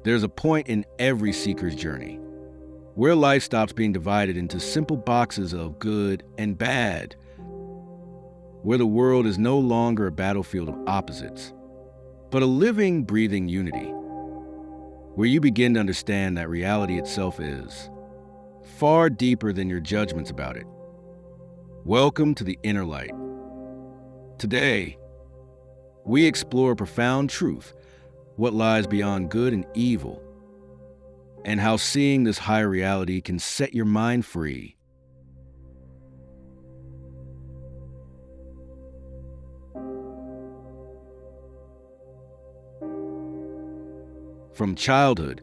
There's a point in every seeker's journey where life stops being divided into simple boxes of good and bad, where the world is no longer a battlefield of opposites, but a living, breathing unity, where you begin to understand that reality itself is far deeper than your judgments about it. Welcome to the inner light. Today, we explore profound truth, what lies beyond good and evil, and how seeing this higher reality can set your mind free. From childhood,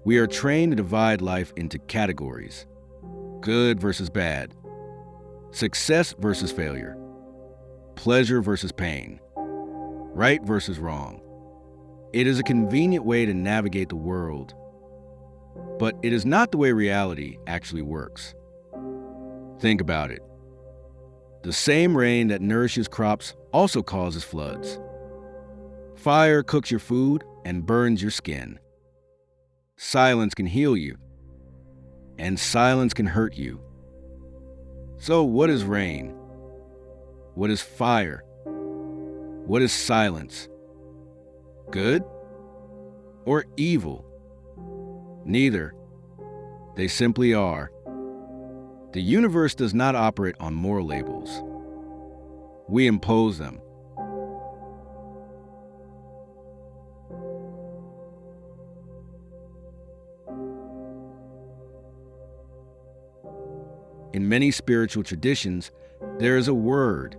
we are trained to divide life into categories: good versus bad, success versus failure, pleasure versus pain, right versus wrong. It is a convenient way to navigate the world, but it is not the way reality actually works. Think about it. The same rain that nourishes crops also causes floods. Fire cooks your food and burns your skin. Silence can heal you, and silence can hurt you. So what is rain? What is fire? What is silence? Good or evil? Neither. They simply are. The universe does not operate on moral labels. We impose them. In many spiritual traditions, there is a word,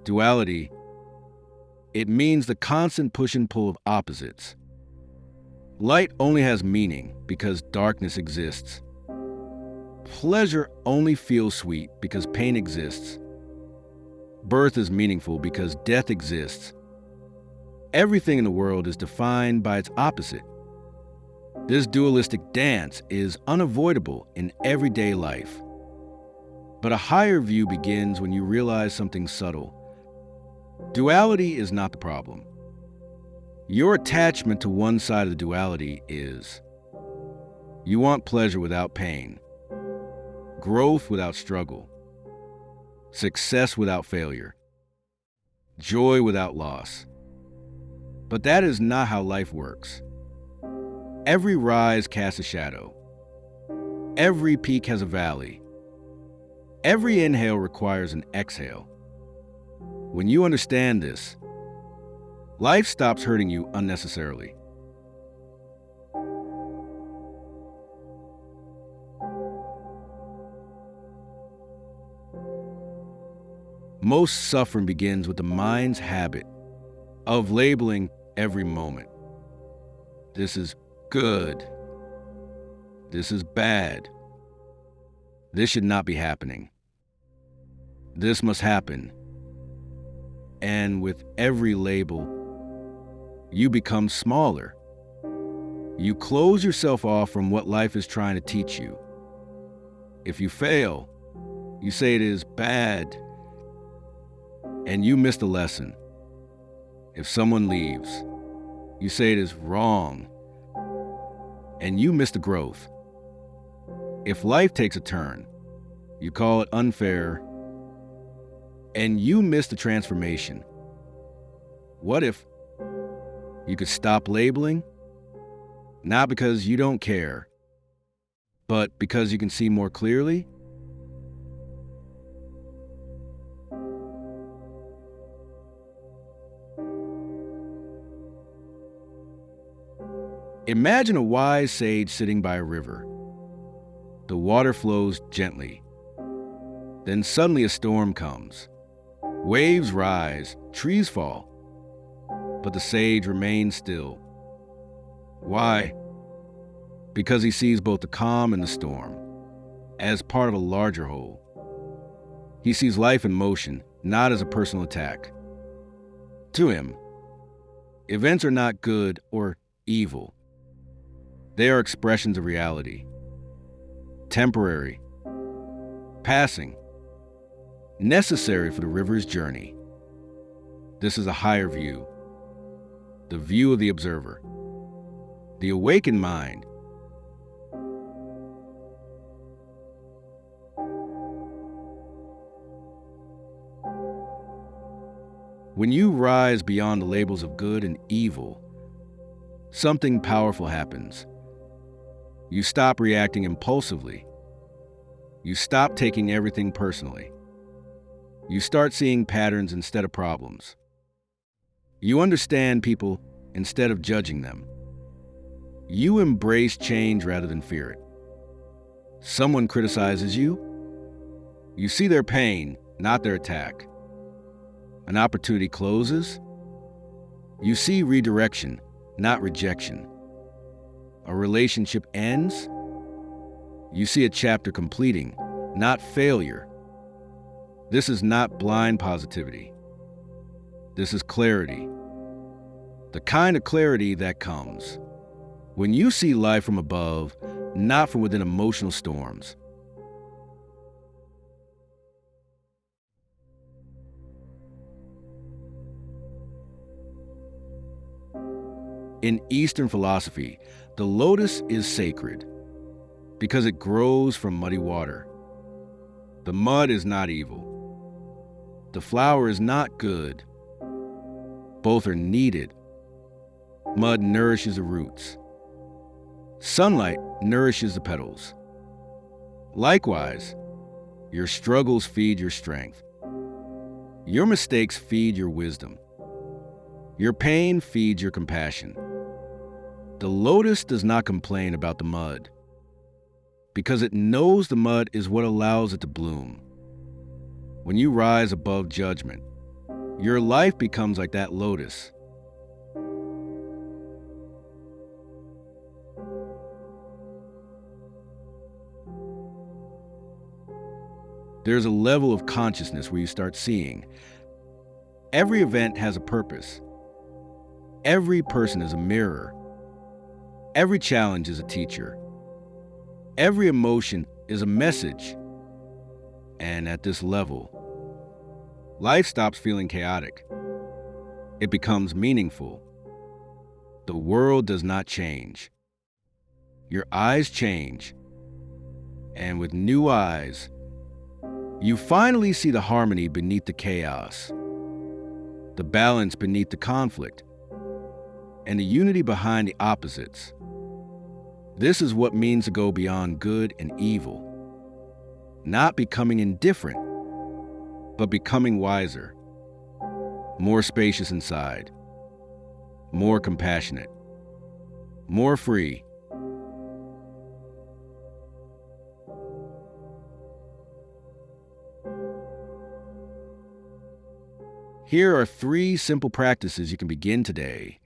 duality. It means the constant push and pull of opposites. Light only has meaning because darkness exists. Pleasure only feels sweet because pain exists. Birth is meaningful because death exists. Everything in the world is defined by its opposite. This dualistic dance is unavoidable in everyday life. But a higher view begins when you realize something subtle. Duality is not the problem. Your attachment to one side of the duality is. You want pleasure without pain, growth without struggle, success without failure, joy without loss. But that is not how life works. Every rise casts a shadow. Every peak has a valley. Every inhale requires an exhale. When you understand this, life stops hurting you unnecessarily. Most suffering begins with the mind's habit of labeling every moment. This is good. This is bad. This should not be happening. This must happen. And with every label, you become smaller. You close yourself off from what life is trying to teach you. If you fail, you say it is bad, and you miss the lesson. If someone leaves, you say it is wrong, and you miss the growth. If life takes a turn, you call it unfair, and you miss the transformation. What if you could stop labeling? Not because you don't care, but because you can see more clearly? Imagine a wise sage sitting by a river. The water flows gently. Then suddenly a storm comes. Waves rise, trees fall, but the sage remains still. Why? Because he sees both the calm and the storm as part of a larger whole. He sees life in motion, not as a personal attack. To him, events are not good or evil. They are expressions of reality. Temporary, passing, necessary for the river's journey. This is a higher view, the view of the observer, the awakened mind. When you rise beyond the labels of good and evil, something powerful happens. You stop reacting impulsively. You stop taking everything personally. You start seeing patterns instead of problems. You understand people instead of judging them. You embrace change rather than fear it. Someone criticizes you. You see their pain, not their attack. An opportunity closes. You see redirection, not rejection. A relationship ends. You see a chapter completing, not failure. This is not blind positivity. This is clarity. The kind of clarity that comes when you see life from above, not from within emotional storms. In Eastern philosophy, the lotus is sacred because it grows from muddy water. The mud is not evil. The flower is not good. Both are needed. Mud nourishes the roots. Sunlight nourishes the petals. Likewise, your struggles feed your strength. Your mistakes feed your wisdom. Your pain feeds your compassion. The lotus does not complain about the mud because it knows the mud is what allows it to bloom. When you rise above judgment, your life becomes like that lotus. There's a level of consciousness where you start seeing every event has a purpose. Every person is a mirror. Every challenge is a teacher. Every emotion is a message. And at this level, life stops feeling chaotic. It becomes meaningful. The world does not change. Your eyes change. And with new eyes, you finally see the harmony beneath the chaos, the balance beneath the conflict, and the unity behind the opposites. This is what means to go beyond good and evil. Not becoming indifferent, but becoming wiser, more spacious inside, more compassionate, more free. Here are 3 simple practices you can begin today.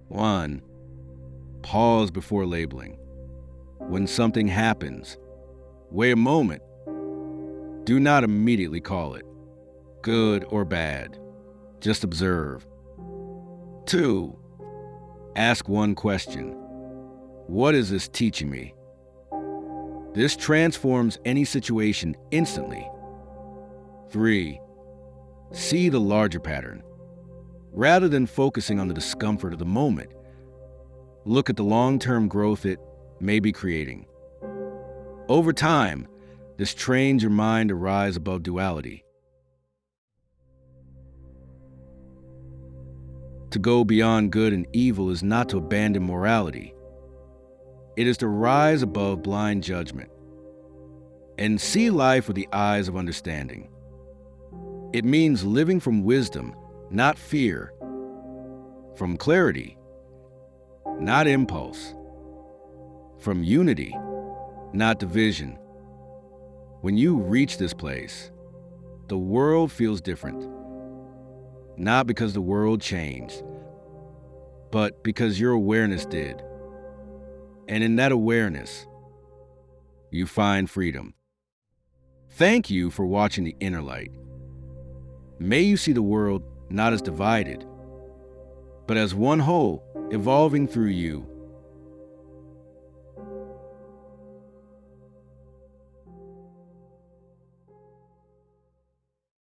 1. Pause before labeling. When something happens, wait a moment. Do not immediately call it good or bad. Just observe. 2. Ask one question. What is this teaching me? This transforms any situation instantly. 3. See the larger pattern. Rather than focusing on the discomfort of the moment, look at the long-term growth it may be creating. Over time, this trains your mind to rise above duality. To go beyond good and evil is not to abandon morality. It is to rise above blind judgment and see life with the eyes of understanding. It means living from wisdom, not fear, from clarity, not impulse, from unity, not division. When you reach this place, the world feels different. Not because the world changed, but because your awareness did. And in that awareness, you find freedom. Thank you for watching The Inner Light. May you see the world not as divided, but as one whole, evolving through you